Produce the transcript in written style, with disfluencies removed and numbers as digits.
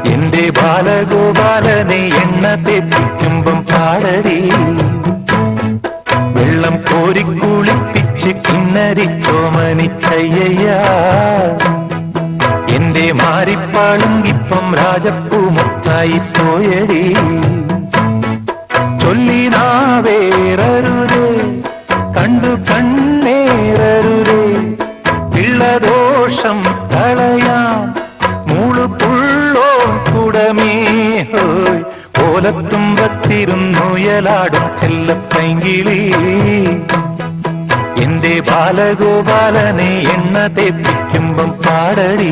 എന്റെ ബാലഗോപാലനെ എണ്ണ തേപ്പിക്കുമ്പം പാടടി വെള്ളം കോരിക്കുളിപ്പിച്ച് കിന്നരിച്ചോമനിച്ചയ്യ എന്റെ മാറിപ്പാളുങ്കിപ്പം രാജപ്പൂമുത്തായി പോയടി ചൊല്ലിനാവേറരുതേ കണ്ടു കണ്ണേറരുതേ പിള്ളദോഷം കളയാം മൂളുപുള്ളോൻ കുടമേ ഹോയ് ഓലത്തുമ്പത്തിരുന്നുയലാടും ചെല്ലപ്പൈങ്കിളി എന്റെ ബാലഗോപാലനെ എണ്ണ തേപ്പിക്കുമ്പം പാടടി